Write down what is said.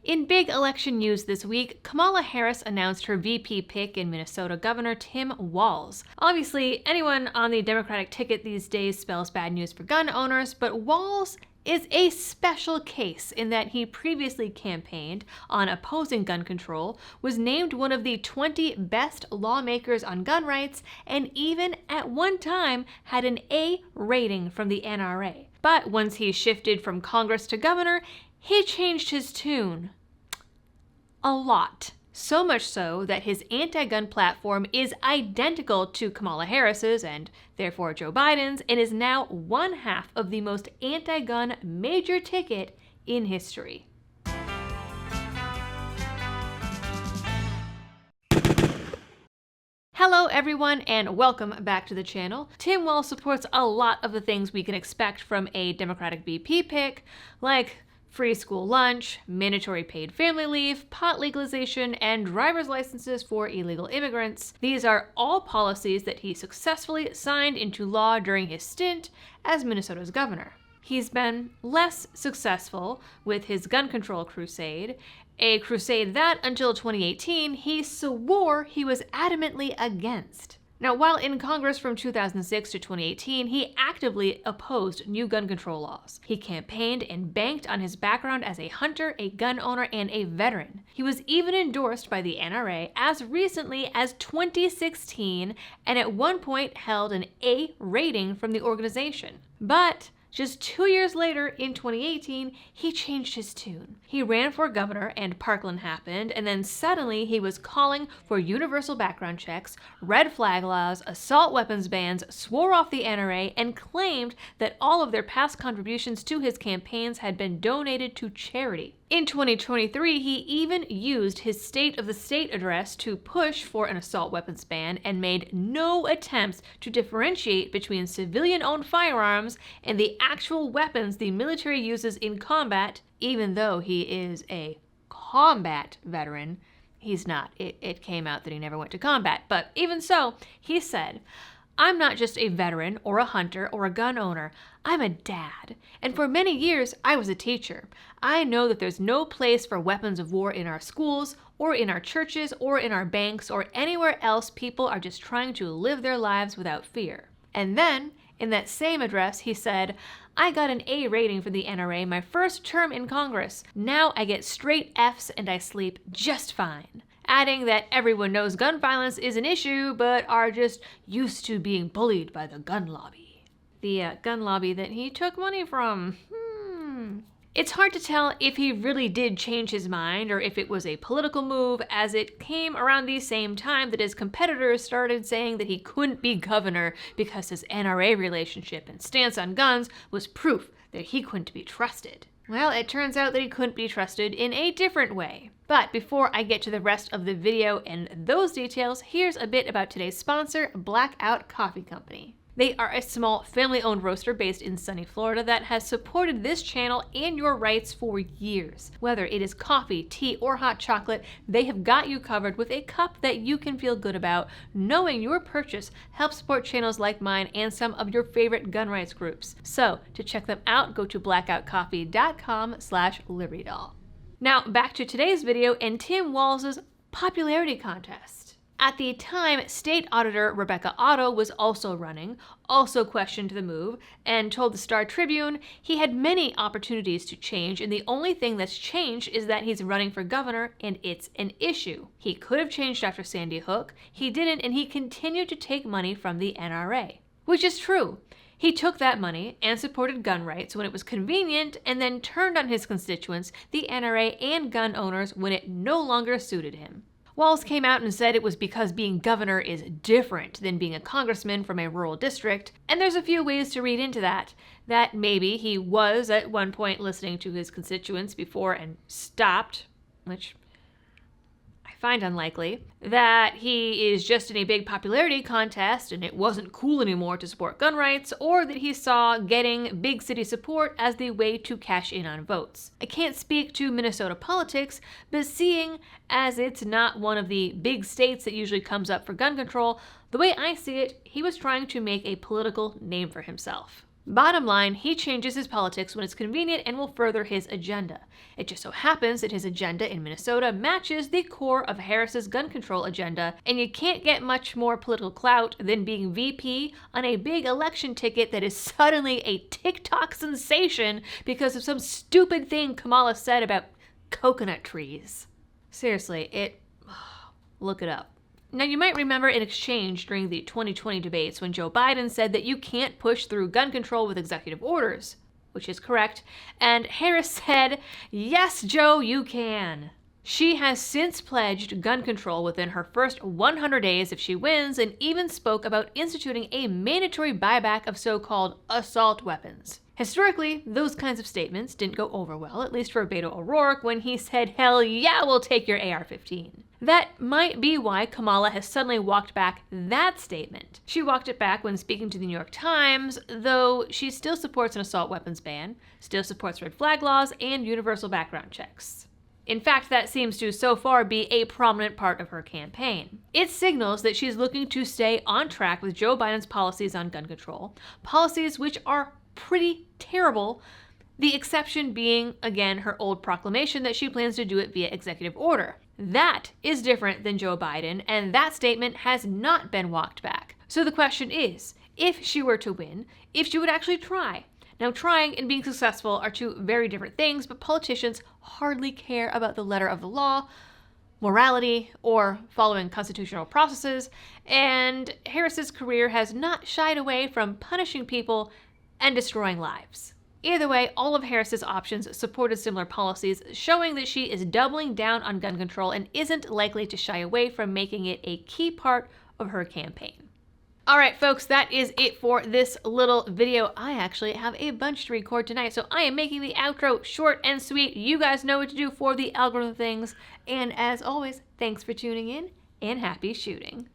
In big election news this week, Kamala Harris announced her VP pick in Minnesota Governor Tim Walz. Obviously, anyone on the Democratic ticket these days spells bad news for gun owners, but Walz is a special case in that he previously campaigned on opposing gun control, was named one of the 20 best lawmakers on gun rights, and even at one time had an A rating from the NRA. But once he shifted from Congress to governor, he changed his tune. A lot. So much so that his anti-gun platform is identical to Kamala Harris's and therefore Joe Biden's, and is now one half of the most anti-gun major ticket in history. Hello everyone and welcome back to the channel. Tim Walz supports a lot of the things we can expect from a Democratic VP pick, like free school lunch, mandatory paid family leave, pot legalization, and driver's licenses for illegal immigrants. These are all policies that he successfully signed into law during his stint as Minnesota's governor. He's been less successful with his gun control crusade, a crusade that, until 2018, he swore he was adamantly against. Now, while in Congress from 2006 to 2018, he actively opposed new gun control laws. He campaigned and banked on his background as a hunter, a gun owner, and a veteran. He was even endorsed by the NRA as recently as 2016, and at one point held an A rating from the organization. But just 2 years later, in 2018, he changed his tune. He ran for governor and Parkland happened, and then suddenly he was calling for universal background checks, red flag laws, assault weapons bans, swore off the NRA, and claimed that all of their past contributions to his campaigns had been donated to charity. In 2023, he even used his State of the State address to push for an assault weapons ban and made no attempts to differentiate between civilian-owned firearms and the actual weapons the military uses in combat, even though he is a combat veteran. He's not. It came out that he never went to combat. But even so, he said, "I'm not just a veteran or a hunter or a gun owner. I'm a dad. And for many years, I was a teacher. I know that there's no place for weapons of war in our schools or in our churches or in our banks or anywhere else people are just trying to live their lives without fear." And then, in that same address, he said, "I got an A rating for the NRA my first term in Congress. Now I get straight Fs and I sleep just fine." Adding that everyone knows gun violence is an issue, but are just used to being bullied by the gun lobby. The gun lobby that he took money from. It's hard to tell if he really did change his mind or if it was a political move, as it came around the same time that his competitors started saying that he couldn't be governor because his NRA relationship and stance on guns was proof that he couldn't be trusted. Well, it turns out that he couldn't be trusted in a different way. But before I get to the rest of the video and those details, here's a bit about today's sponsor, Blackout Coffee Company. They are a small family-owned roaster based in sunny Florida that has supported this channel and your rights for years. Whether it is coffee, tea, or hot chocolate, they have got you covered with a cup that you can feel good about, knowing your purchase helps support channels like mine and some of your favorite gun rights groups. So, to check them out, go to blackoutcoffee.com/libertydoll. Now, back to today's video and Tim Walz's popularity contest. At the time, State Auditor Rebecca Otto was also running, also questioned the move, and told the Star Tribune he had many opportunities to change, and the only thing that's changed is that he's running for governor, and it's an issue. He could have changed after Sandy Hook, he didn't, and he continued to take money from the NRA. Which is true. He took that money and supported gun rights when it was convenient, and then turned on his constituents, the NRA and gun owners, when it no longer suited him. Walz came out and said it was because being governor is different than being a congressman from a rural district, and there's a few ways to read into that. That maybe he was at one point listening to his constituents before and stopped, which I find unlikely. That he is just in a big popularity contest and it wasn't cool anymore to support gun rights, or that he saw getting big city support as the way to cash in on votes. I can't speak to Minnesota politics, but seeing as it's not one of the big states that usually comes up for gun control, the way I see it, he was trying to make a political name for himself. Bottom line, he changes his politics when it's convenient and will further his agenda. It just so happens that his agenda in Minnesota matches the core of Harris's gun control agenda, and you can't get much more political clout than being VP on a big election ticket that is suddenly a TikTok sensation because of some stupid thing Kamala said about coconut trees. Seriously, look it up. Now, you might remember an exchange during the 2020 debates when Joe Biden said that you can't push through gun control with executive orders, which is correct, and Harris said, "Yes, Joe, you can." She has since pledged gun control within her first 100 days if she wins, and even spoke about instituting a mandatory buyback of so-called assault weapons. Historically, those kinds of statements didn't go over well, at least for Beto O'Rourke when he said, "Hell yeah, we'll take your AR-15. That might be why Kamala has suddenly walked back that statement. She walked it back when speaking to the New York Times, though she still supports an assault weapons ban, still supports red flag laws, and universal background checks. In fact, that seems to so far be a prominent part of her campaign. It signals that she's looking to stay on track with Joe Biden's policies on gun control, policies which are pretty terrible, the exception being, again, her old proclamation that she plans to do it via executive order. That is different than Joe Biden, and that statement has not been walked back. So the question is, if she were to win, if she would actually try. Now, trying and being successful are two very different things, but politicians hardly care about the letter of the law, morality, or following constitutional processes, and Harris's career has not shied away from punishing people and destroying lives. Either way, all of Harris's options supported similar policies, showing that she is doubling down on gun control and isn't likely to shy away from making it a key part of her campaign. All right, folks, that is it for this little video. I actually have a bunch to record tonight, so I am making the outro short and sweet. You guys know what to do for the algorithm things. And as always, thanks for tuning in and happy shooting.